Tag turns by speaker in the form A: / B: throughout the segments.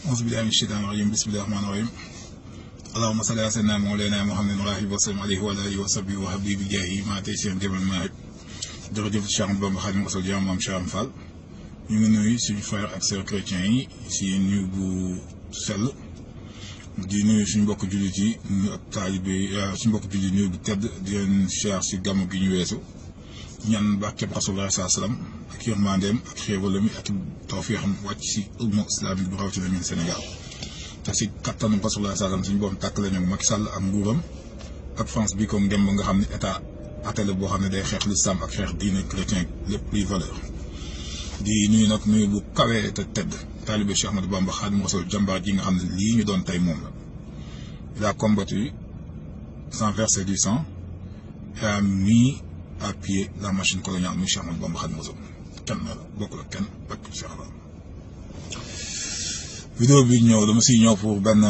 A: auzu billahi mina shaytaani rajiim bismillahi rahmaani rahiim allahumma salli ala sayyidina mawlana muhammadin wa sallim alayhi wa alihi wa sahbihi wa habibi jaahi ma tey seen jëbal maahib jërëjëf Cheikh Ahmadou Bamba Khadimu Rasuul jaam maam Cheikh Fall ñu ngi nuyu suñu frères ak sœurs chrétiens yi si nuyu bu sell di nuyu suñu mbokk jullit yi ñu ak taalibe suñu mbokk jullit nuyu bu tedd di leen siyaar si gàmmu gi ñu weesu ñaan barkeb Rasulullah sallallahu alayhi wa sallam ak yërmandeem ak xéewalam ak tawfiixam wàcc si umma islamique bu rawatina ñun Sénégal te si kattanu Rasulullah sallallahu alayhi wa sallam suñu borom tàkkale ñu Macky Sall ak nguuram ak France bi ko ngem nga xam ne état attelé boo xam ne day xeex l'islam ak xeex diine chrétien lépp luy valeur di nuyu nag nuyu bu kawee te tedd taalibe Cheikh Ahmadou Bamba Khadimu Rasuul jàmbaar ji nga xam ne lii ñu doon tey moom la il a combattu sans verser du sang et a mis à pied la machine coloniale muy Cheikh Ahmadou Bamba Khadimu Rasuul kenn la bokkul ak kenn bakk Cheikh la vidéo bi ñëw dama siy ñëw pour benn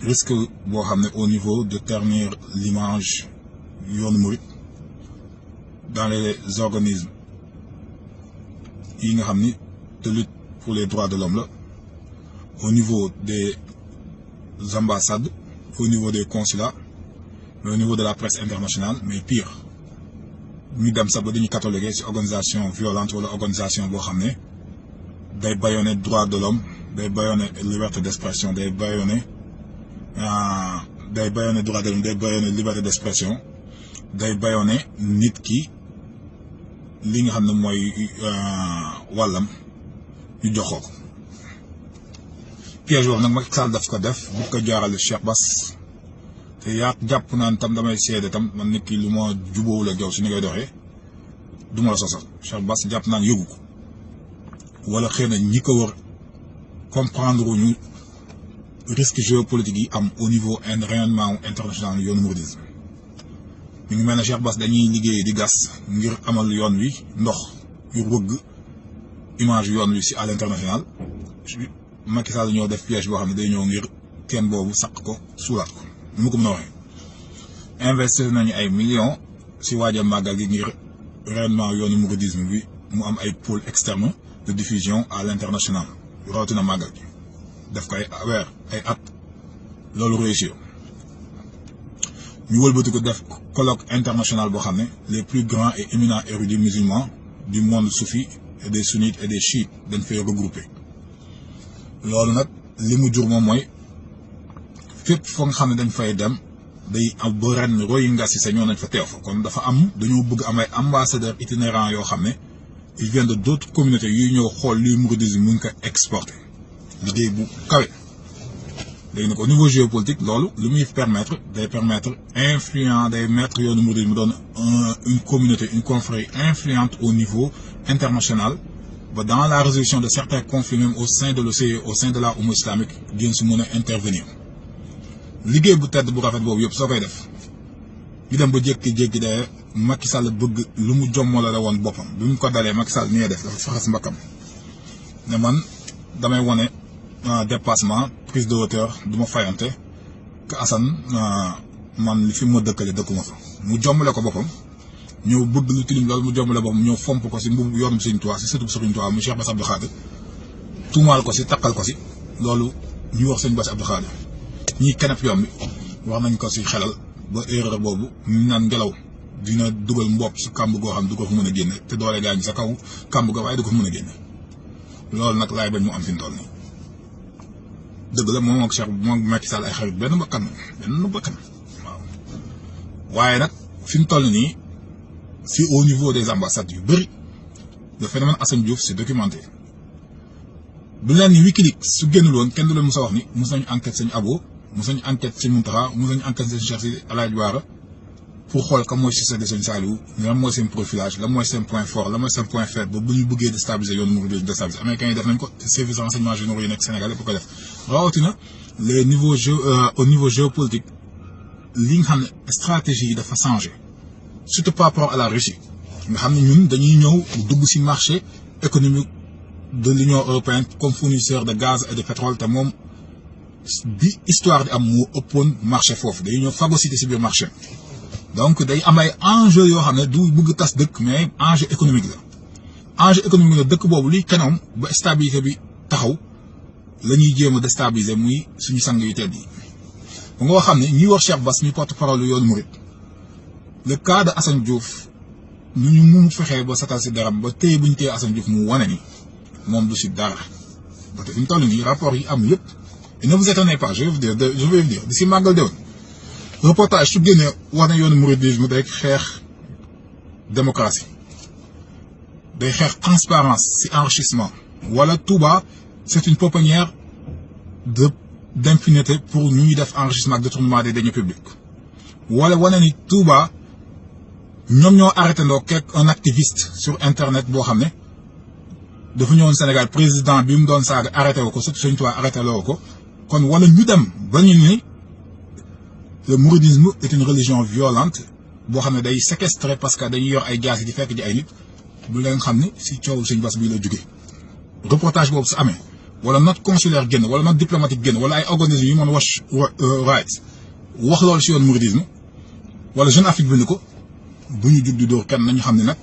A: risque boo xam ne au niveau de ternir l'image yoonu murit dans les organismes yi nga xam ni de lutte pour les droits de l'homme la au niveau des ambassades au niveau des consulats mais au niveau de la presse internationale mais pire ñu dem sax ba dañuy cataloguer ci organisation violente wala organisation boo xam ne day bâillonner droit de l'homme day bâillonner liberté d'expression day bâillonner droit de l'homme day bâillonner liberté d'expression day bâillonner nit ki li nga xam ne mooy wàllam ñu joxoo ko piège boobu nag Macky Sall daf ko def bu ko jaarale Cheikh Bass te yaa jàpp naan tam damay seede tam man nit ki lu ma jubóowul ak yow su ni ngay doxee du ma la sosal Cheikh Bass jàpp naan yëgu ko wala xëy na ñi ko war comprendre ñu risque géopolitique yi am au niveau rayonnement international yoonu mouridisme ñu ngi mel ne Cheikh Bass dañuy liggéey di gas ngir amal yoon wi ndox yu wëgg image yoon wi si à l'international Macky Sall ñoo def piège boo xam ne day ñëw ngir teen boobu saq ko suulaat ko nu mu ko mën a waxee investir nañu ay millions si waajal màggal gi ngir rayonnement yoonu mouridisme bi mu am ay pôle externe de diffusion à l'international rawatina màggal gi def ko ay weer ay at loolu réussir ñu wëlbati ko def colloque international boo xam ne les plus grands et éminents érudits musulmans du monde soufi et des sunnites et des chiites dañ fay regrouper loolu nag li mu jur moom mooy fépp foo nga xam ne dañ fay dem day am ba ren royi nga si sa ñoo nañ fa teew fa kon dafa am dañoo bëgg am ay ambassadeurs itinérants yoo xam ne ils viennent de d'autres communautés yuy ñëw xool luy mouridisme mu ngi ko exporter liggéey bu kawe léegi nag au niveau géopolitique loolu lu muy permettre day mettre yoonu mouridisme mu doon une communauté une confrérie influente au niveau international ba dans la résolution de certains conflits même au sein de l'OCE au sein de la Oumma islamique gën si mën a intervenir liggéey bu tedd bu rafet boobu yëpp soo koy def ñu dem ba jékki-jékki de Macky Sall bëgg lu mu jommala la woon boppam bi mu ko dalee Macky Sall ni def dafa faxas mbakkam ne man damay wone dépassement prise de hauteur du ma fayante que Assane man li fi ma dëkkale dëkkuma fa mu jommale ko boppam ñëw bëgg lu tilim loolu mu jommale boppam ñëw fomp ko si mbubu yoonum Sëriñ Tuubaa si sëtub Sëriñ Tuubaa mu Cheikh Bass Abdou Khadre tuumaal ko si takkal ko si loolu ñuy wax Sëriñ Bass Abdou Khadre ñii kenep yoon bi wax nañ ko si xelal ba erreur boobu ñu naan ngelaw dina dugal mbopp si kàmb goo xam du ko fa mën a génne te doole gaa ngi sa kaw kàmb ga waaye du ko fa mën a génne loolu nag laay bañ mu am fi mu toll nii dëgg la moom ak Cheikh moom Macky Sall ay xarit benn bakkan waaw waaye nag fi mu toll nii si au niveau des ambassades yu bëri le phénomène Assane Diouf c'est documenté bu leen ni Wikileaks su génnul woon kenn du leen mës a wax ni mës nañu enquête sëñ Abo mës nañu enquête sëñ Mountakha mës nañu enquête sëñ Cheikh si Alaaji Baara pour xool ka mooy si de sëñ Saliou lan mooy seen profilage lan mooy seen point fort lan mooy seen point faible ba bu ñu bëggee déstabiliser yoonu mu déstabiliser américains yi def nañ ko te service renseignement généraux yi nekk Sénégal yëpp ko def rawatina les niveaux au niveau géopolitique li nga xam ne stratégie yi dafa changé surtout par rapport à la Russie nga xam ne ñun dañuy ñëw dugg ci marché économique de l'Union européenne comme fournisseur de gaz et de pétrole te moom bi histoire di am moo ëppoon marché foofu dañuy ñëw phagocyté ci biir marché donc day am ay enjeux yoo xam ne du bëgg tas dëkk mais enjeu économique la dëkk boobu liy kenoom ba stabilité bi taxaw la ñuy jéem a déstabiliser muy suñu sang yu tedd yi. ba nga xam ne ñi wax Cheikh Bass mi porte-parole yoonu murid le cas de Assane Diouf nu ñu mu fexee ba satal si daram ba téye bu ñu téye Assane Diouf mu wane ni moom du si dara parce que fi mu toll nii rapport yi am yëpp et ne vous étonnez pas je vais vous dire d'ici màggal déwén reportage su génnee wax ne yoonu mouridisme day xeex démocratie day xeex transparence si enrichissement wala Touba c'est une pouponnière d'impunité pour ñuy def enrichissement ak détournement des deniers publics wala wane ni Touba ñoom ñoo arrêté ndoo un activiste sur internet boo xam ne dafa ñëwoon Sénégal président bi mu doon saaga arrêté wu ko surtout Sëñ Tuubaa arrêté loo ko kon wala ñu dem ba ñu ni le mouridisme est une religion violente boo xam ne day séquestré parce que dañuy yor ay jaas yi di fekk ji ay nit bu leen xam ne si coowul Sëñ Bass bii la jóge reportage boobu su amee wala note consulaire génn wala note diplomatique génn wala ay organisme yu mën watch rights wax loolu si yoon mouridisme wala Jeune Afrique bind ko bu ñu jug di dóor kenn nañu xam ne nag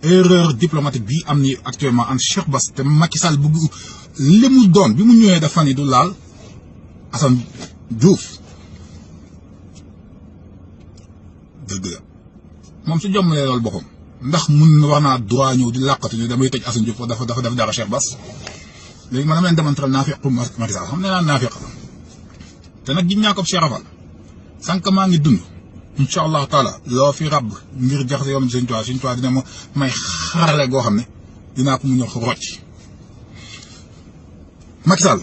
A: erreur diplomatique bi am ni actuellement entre Cheikh Bass te Macky Sall bëgg li mu doon bi mu ñëwee dafa ni du laal Assane Diouf dëgg la moom su jommalee loolu boppam ndax mun war naa droit ñëw di làqatu ni damay tëj Assane Diouf dafa def dara Cheikh Bass léegi man dama leen démontrer naafiq pour Macky Sall xam ne naa naafiq te nag jiñ ñaa ko Cheikh Rafal sànq maa ngi dund incha allahu taala loo fi rab ngir jaxase yoonu Sëñ Tuubaa dina ma may xarale goo xam ne dinaa ko mu ñor rocc. Macky Sall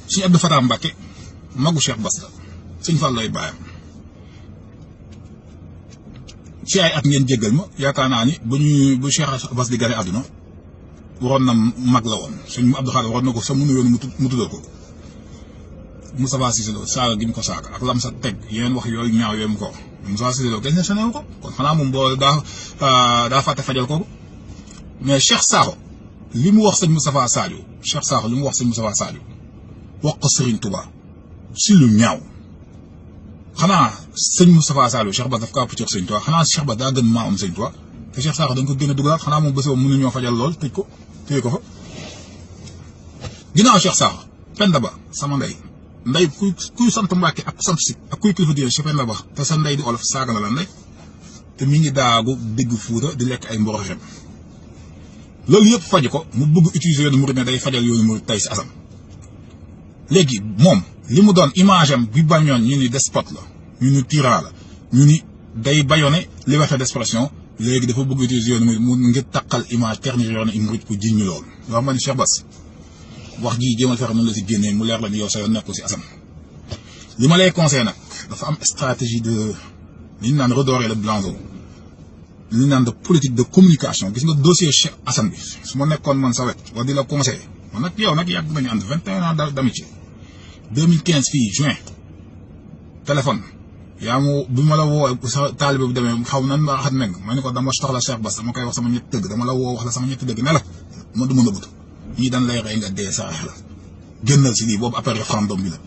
A: suñu Abdou Fatah Mbacké magu Cheikh Bass la Sëñ Fall looy bàyyam ci ay at ngeen jéggal ma yaakaar naa ni bu Cheikh Bass di gane àdduna waroon na mag la woon suñ Abdou Khadre waroon na ko sa mënu yoonu mu tuddal ko Moustapha Cissé Lo saaga gi mu ko saaga ak lam sa teg yeneen wax yooyu ñaaw yooyu mu ko Moustapha Cissé Lo gis ne sonewu ko kon xanaa moom boo daa fàtte fajal kooku mais Cheikh Sakho li mu wax sëñ Moustapha Sadio Cheikh Sakho li mu wax sëñ Moustapha Sadio wax ko Serigne Touba si lu ñaaw xanaa sëñ Moustapha Sadio Cheikh Bass daf ko àpp ci Sëñ Touba xanaa Cheikh Bass daa gën maa am Sëñ Touba te Cheikh Sakho dañ ko gën a dugalaat xanaa moom bés boobu mënuñoo fajal lool tëj ko téye ko fa ginnaaw Cheikh Sakho Penda Ba sama ndey kuy sant Mbàkke ak sant si ak kuy kilifa diine ci Penda Ba te sa ndey di olof saaga na la ndey te mi ngi daagu dégg Fuuta di lekk ay mboro xem loolu yëpp faji ko mu bëgg utiliser yoonu murid ne day fajal yoonu murid tey si asam léegi moom li mu doon image am bi bañoon ñu ni despote la ñu ni tyran la ñu ni day bayone liberté d'expression léegi dafa bëgg utiliser yoonu murid mu ngir taqal image ternir yoonu murid pour jiñ ñu loolu yoo xam ne Cheikh Bass wax ji jéemal fexe noonu la si génnee mu leer la ni yow sa yoon nekk ko si asam li ma lay conseillé nag dafa am stratégie de li ñu naan redorer le blason li ñu naan de politique de communication gis nga dossier Cheikh Assane bi su ma nekkoon man sa wet wax di la conseillé man nag yow nag yàgg nañu ànd 21 ans d'amitié 2015 fii juin téléphone yaa mu bi ma la woo sa taalibe bu demee xaw nan ma xat meng ma ne ko dama soxla Cheikh Bass dama koy wax sama ñetti dëgg dama la woo wax la sama ñetti dëgg ne la ma du ma nëbbatu ñii dañ lay rey nga dee sa la génnal si lii boobu après référendum bi la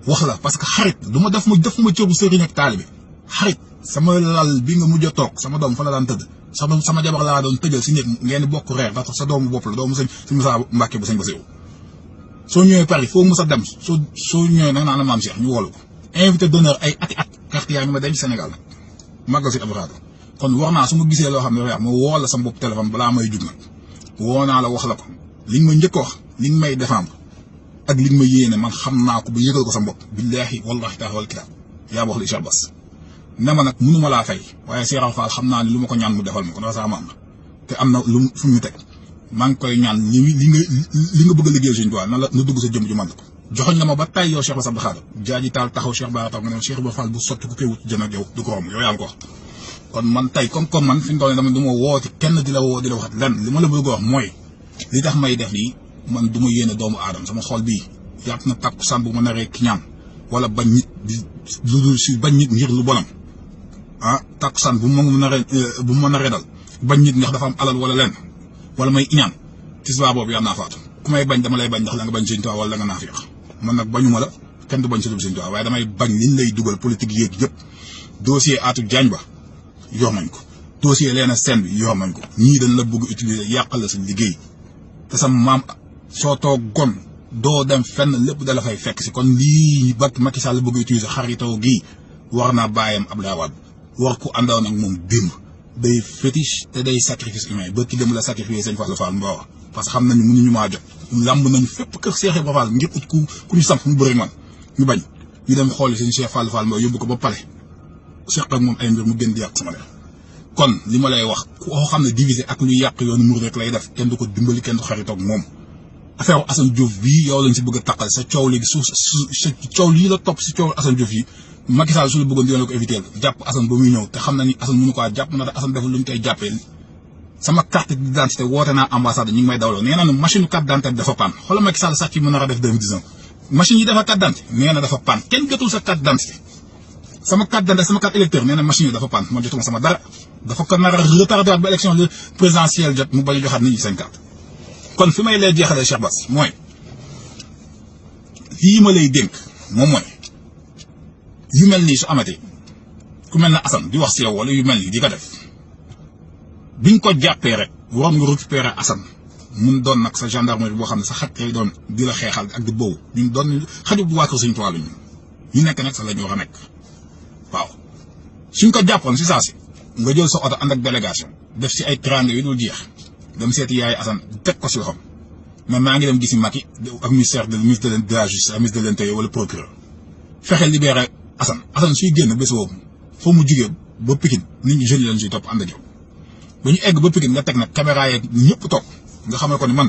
A: wax la parce que xarit du ma def ma cëru sëriñ ak taalibe xarit sama lal bi nga mujj a toog sama doom fa la daan tëdd sama jabar laa doon tëjal si néeg ngeen bokk reer ndax sa doomu bopp la doomu sëñ Moussa Mbacke bu sëñ Bassirou soo ñëwee Paris foo mës a dem soo ñëwee nag naa la maam Cheikh ñu wolu ko invité d'honneur ay ati at carte yaa ngi ma denc Sénégal nag màggal si Abdourahmane kon war naa su ma gisee loo xam ne reex ma woo la sama bopp téléphone balaa may jug nag woo naa la wax la ko li nga ma njëkk wax li nga may défendre ak li nga ma yéene man xam naa ko ba yëgal ko sa bopp billahi wallahi taala wal kitaab yaa wax li Cheikh Bass ne ma nag mënuma laa fay waaye Cheikh Fall xam naa ni lu ma ko ñaan mu defal ma ko dafa sama am la te am na lu fu ñu teg maa ngi koy ñaan li nga bëgg a liggéeyal Sëñ Tuubaa na dugg sa jëm ju man ko joxoñ nga ma ba tay yow Cheikh Bass Abdou Khadre jaaji taal taxaw Cheikh Bara taw nga ne Cheikh Ibra Fall bu sotti ku koy wut jën ak yow du ko romb yow yaa ngi ko wax kon man tey comme man fi mu toll nii dama du ma wooti kenn di la woo di la wax lenn li ma la bëgg a wax mooy li tax may def lii man du ma yéene doomu aadama sama xol bii yàpp na takku sàn bu ma naree ki ñaan wala bañ nit di lu si bañ nit ngir lu bonam takkusaan bu ma naree dal bañ nit ndax dafa am alal wala leen wala may iñaan tisbaa boobu yàlla naa faatu ku may bañ dama lay bañ ndax la nga bañ Sëñ Tuubaa wala la nga naafiq man nag bañuma la kenn du bañ si dul Sëñ Tuubaa waaye damay bañ liñ lay dugal politique yéeg yëpp dossier Atou Diagne ba yor nañ ko dossier Léna Sène bi yor nañ ko ñii dañ la bëgg utiliser yàqal la sa liggéey te sa maam soo toogoon doo dem fenn lépp dala fay fekk si kon lii ba Macky Sall bëgg utiliser xaritoo gii war naa bàyyam Abdoulaye Wade war ko àndoon ak moom démb day fétiche te day sacrifice humain ba ki dem la sacrifier sëñ Fallou Fall Mbaor parce que xam nañu mënuñu maa jot lamb nañu fépp kër Cheikh Ibra Fall ngir ut ku ñu samp mu bëri man ñu bañ ñu dem xooli seen Cheikh Fallou Fall Mbaor yóbbu ko ba pale Cheikh ak moom ay mbir mu gën di yàq sama der kon li ma lay wax koo xam ne diviser ak luy yàq yoonu mur rek lay def kenn du ko dimbali kenn du xaritoog moom affaire Assane Diouf bii yow lañ si bëgg a taqal sa coow léegi sa coow lii la topp si coow Assane Diouf yi Macky Sall su la bëggoon dina ko éviter jàpp Assane ba muy ñëw te xam na ni Assane mënu ko jàpp na te Assane deful lu ñu koy jàppee sama carte d'identité woote naa ambassade ñu ngi may dawloo nee na machine carte d'identité dafa panne xoolal Macky Sall sax ci mën a def 2019 machine yi dafa carte d'identité nee na dafa panne kenn jotul sa carte d'identité sama carte d'identité sama carte électeur nee na machine yi dafa panne man jotuma sama dara dafa ko nar a retardé ba élection présidentielle jot mu bañ a joxaat nit ñi seen carte kon fi may lay jeexalee Cheikh Bass mooy lii ma lay dénk moom mooy yu mel nii su amatee ku mel ne Assane di wax si yow wala yu mel nii di ko def biñ ko jàppee rek war nga récupérer Assane mun doon nag sa gendarmerie boo xam ne sa xaj kay doon di la xeexal ak di boobu ñun doon xaju bu waa kër Sëñ Tuubaa ñu nekk nag sa la ñu war a nekk waaw suñ ko jàppoon si saa si nga jël sa oto ànd ak délégation def si ay triangle yu dul jeex dem seeti yaay Assane teg ko si loxoom mais maa ngi dem gisi Macky ak ministre de la justice ak ministre de l'intérieur wala procureur fexe libéré Assane suy génn bés boobu foo mu jugee ba Pikine nit ñi jeunes yi lañ siy topp ànd ak yow ba ñu egg ba Pikine nga teg nag caméra yeeg ñëpp toog nga xamal ko ni man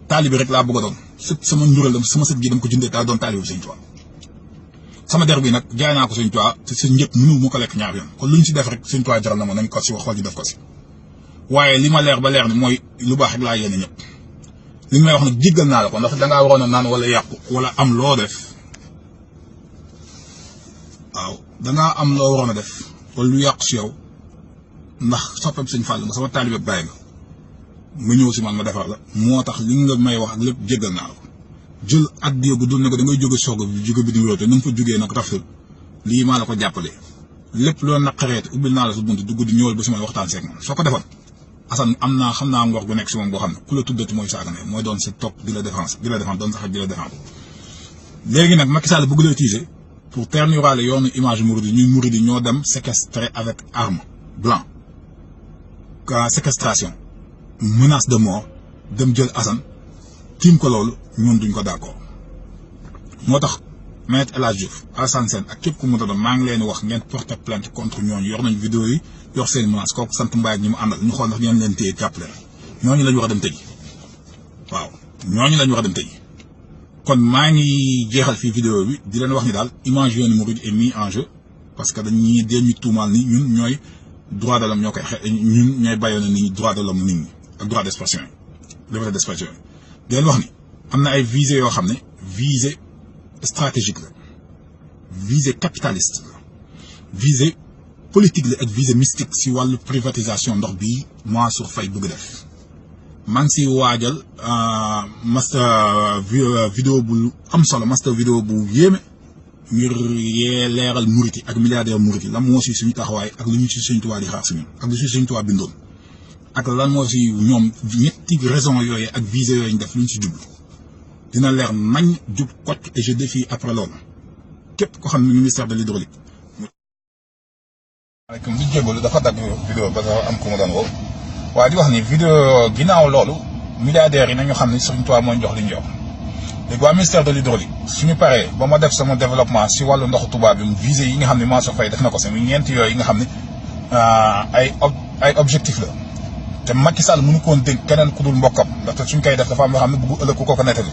A: taalibi rek laa bëgg a doon sama njural sama sët gi dama ko jëndee daa doon taalibi Sëñ Tuubaa sama der bi nag jaay naa ko Sëñ Tuubaa te sa njëkk mënu mu ko lekk ñaar yoon kon lu ñu si def rek Sëñ Tuubaa jaral na ma nañ ko si wax xool ñu def ko si waaye li ma leer ba leer ni mooy lu baax rek laa yéene ñëpp li may wax nag jéggal naa la ko ndax dangaa waroon a naan wala yàqu wala am loo def waaw dangaa am loo waroon a def wala lu yàqu si yow ndax soppeeku Sëñ Fall nga sama taalibe bàyyi nga mu ñëw si man ma defar la moo tax li nga may wax ak lépp jéggal naa la ko jël addiya gu dul ne ko da ngay jóge soog bi jóge bi di wér te na nga fa jógee nag rafetul lii maa la ko jàppalee lépp loo naqareet ubbil naa la sa bunt dugg di ñëwal ba si man waxtaan seeg man soo ko defoon Assane xam naa ngor gu nekk si moom boo xam ne ku la tuddati mooy saaga ne mooy doon sa topp di la défense doon sax di la défense léegi nag Macky Sall bëgg la utiliser pour terniraale yoonu image mouride ñuy mouride ñoo dem séquestrer avec arme blanc séquestration menace de mort dem jël Assane tiim ko loolu ñun duñ ko d'accord moo tax Maître El Hadji Diouf Alassane Sène ak képp ku mu doon maa ngi leen wax ngeen porter plainte contre ñooñu yor nañ vidéo yi yor seen menace kooku sant Mbaye ak ñi mu àndal ñu xool ndax ñeen leen téye jàppale ñooñu lañ war a dem tëj waaw ñooñu lañ war a dem tëj kon maa ngi jeexal fii vidéo bi di leen wax ni daal image yoonu mouride est mis en jeu parce que dañuy ñu tuumaal ni ñun ñooy droit de l'homme ñoo koy ñun ñooy bàyyoon nit ñi droit de l'homme nit ñi ak droit d'expression yi liberté d'expression yi di leen wax ni am na ay visées yoo xam ne visée stratégique la visée capitaliste la visée politique la ak visée mystique si wàllu privatisation ndox bii Mansour Faye bëgg def maa ngi si waajal master vidéo bu am solo master vidéo bu yéeme ngir yee leeral murit yi ak milliardaire murit yi lan moo si suñu taxawaay ak lu ñu si Sëñ Tuubaa di xaar si ñun ak lu si Sëñ Tuubaa bindoon ak lan moo si ñoom ñetti raison yooyu ak visée yooyu ñu def lu ñu si jublu dina leer nañ jub kocc et je défie après loolu képp ko xam ne ministère de l'hydraulique. maaleykum di jégalu dafa dagg vidéo ba dafa am ku ma doon woo waaye di wax ni vidéo ginnaaw loolu milliardaires yi nañu xam ne Sëñ Tuubaa mooy jox li ñu yor léegi waa ministère de l'hydraulique suñu paree ba ma def sama développement si wàllu ndoxu Touba bi visée yi nga xam ne Mansour Faye def na ko si ñeenti yooyu yi nga xam ne ay objectif la te Macky Sall mënu koon dénk keneen ku dul mbokkam ndaxte suñ koy def dafa am yoo xam ne bëggu ëllëg ku ko nettali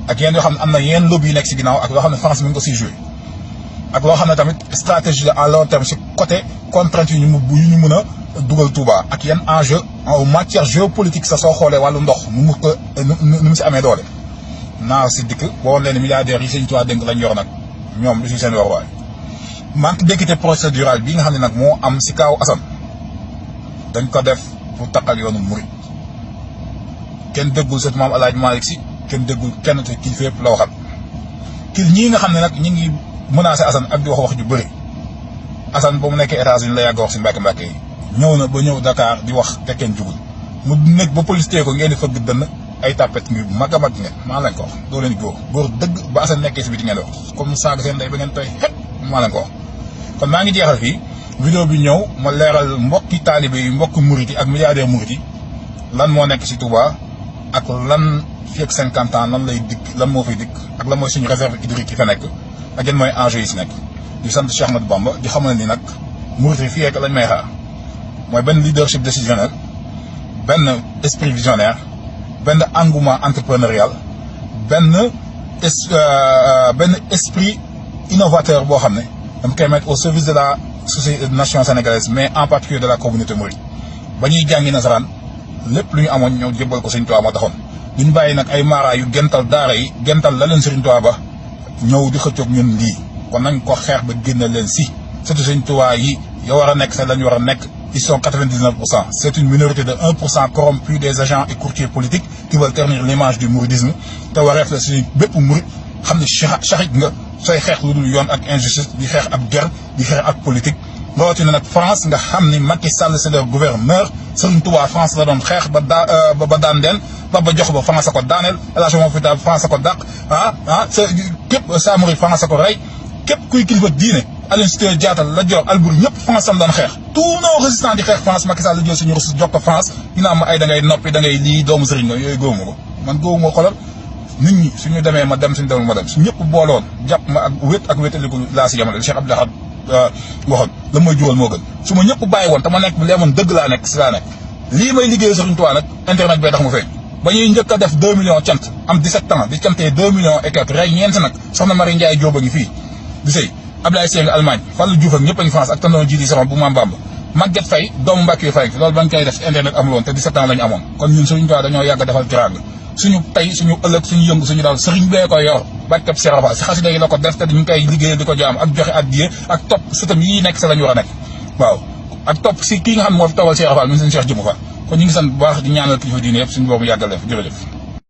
A: ak yenn yoo xam ne am na yenn lobby yi nekk si ginnaaw ak loo xam ne France mi ngi ko siy joué ak loo xam ne tamit stratégie la à long terme si côté contrainte yu ñu mën a dugal Touba ak yenn enjeu en matière géopolitique sax soo xoolee wàllu ndox nu mu si amee doole naa si dikk boo woon leen milliardaires yi Sëñ Tuubaa dénk lañ yor nag ñoom lu si seen waruwaay manque d'équité procédurale bi nga xam ne nag moo am si kaaw Assane dañ ko def pour taqal yoonu murit kenn déggul sët maam El Hadji Malick Sy kenn déggul kenn te kilifa yëpp la waxal ñii nga xam ne nag ñi ngi menacé Assane ak di wax ju bëri Assane ba mu nekkee États-Unis la yàgg wax si mbàkke yi ñëw na ba ñëw Dakar di wax te kenn jugul mu nekk ba police tee ko ngeen di fëgg dënn ay tapet ngi mag a mag ngeen maa leen ko wax doo leen góor dëgg ba Assane nekkee si biti ngeen di wax comme saaga seen ndey ba ngeen tooy xet maa leen ko wax kon maa ngi jeexal fii vidéo bi ñëw ma leeral mbokki taalibe yi mbokki murit yi ak milliardaire murit yi lan moo nekk si Touba ak lan fii ak 50 ans lan lay dikk lan moo fay dikk ak lan mooy suñu réserve hydrique yi fa nekk ak yan mooy enjeu yi si nekk di sant Cheikh Ahmadou Bamba di xamal ni nag murit yi fii ak lañ may xaar mooy benn leadership décisionnel benn esprit visionnaire benn engouement entrepreneurial benn esprit innovateur boo xam ne dama koy mettre au service de la société nation sénégalaise mais en particulier de la communauté mouride ba ñuy jàngi nasaraan lépp lu ñu amoon ñëw jébbal ko Sëriñ Tuubaa moo taxoon duñu bàyyi nag ay maara yu gental daara yi gental la leen Sëriñ Tuubaa ba ñëw di xëccoog ñun lii kon nañ ko xeex ba génne leen si surtout Sëriñ Tuubaa yi yow war a nekk sax lañu war a nekk ils sont 99%. C'est une minorité de 1% corrompus des agents et courtiers politiques qui veulent ternir l'image du mouridisme te wareef la si bépp murid xam ne charit nga sooy xeex lu dul yoon ak injustice di xeex ak guerre di xeex ak politique rawatina nag France nga xam ni Macky Sall c'est le gouverneur Sëriñ Tuubaa France la doon xeex ba daan den ba jox ba France a ko daaneel élagement fita France a ko dàq képp sa murid France a ko rey képp kuy kilifa diine Aline Sitoé Diatta la Dior Albouri ñëpp France am doon xeex tous nos résistants di xeex France Macky Sall la jël suñu ressource jox ko France dina am ay da ngay noppi da ngay lii doomu sëriñ nga yooyu góobu ko man góobu ma xolal nit ñi suñu demee ma dem suñu demee ma dem su ñëpp booloon jàpp ma ak wétaliku laa si jamono Cheikh Abdou Lahad waxoon la mooy jural moo gën su ma ñëpp bàyyi woon te ma nekk bu leemoon dëgg laa nekk si laa nekk lii may liggéey Sëriñ Tuubaa nag internet bee tax mu feeñ ba ñuy njëkk a def 2 millions cant am 17 ans di cantee 2 millions et quelques rey ñeent nag soxna Marie Ndiaye Diop a ngi fii di sëy Ablaye Seng Allemagne Fallou Diouf ak ñëpp a ngi France ak tandoon ji di sama bu Maam Bamba Maguette Faye doomu Mbàkke Faye loolu bañ koy def internet amul woon te 17 ans la ñu amoon kon ñun Sëriñ Tuubaa dañoo yàgg defal tiraanga suñu tey suñu ëllëg suñu yëngu suñu daal sëriñ bee ko yor barkeb Cheikh Fall si xasida yi la ko def te ñu ngi koy liggéeyal di ko jaam ak joxe addiya ak topp sëtam yi nekk sa la ñu war a nekk waaw ak topp si kii nga xam ne moo fi toogal Cheikh Fall mi suñu Cheikh Jëmu Fall kon ñu ngi sant bu baax di ñaanal kilifa diine yëpp suñu boobu yàggal def jërëjëf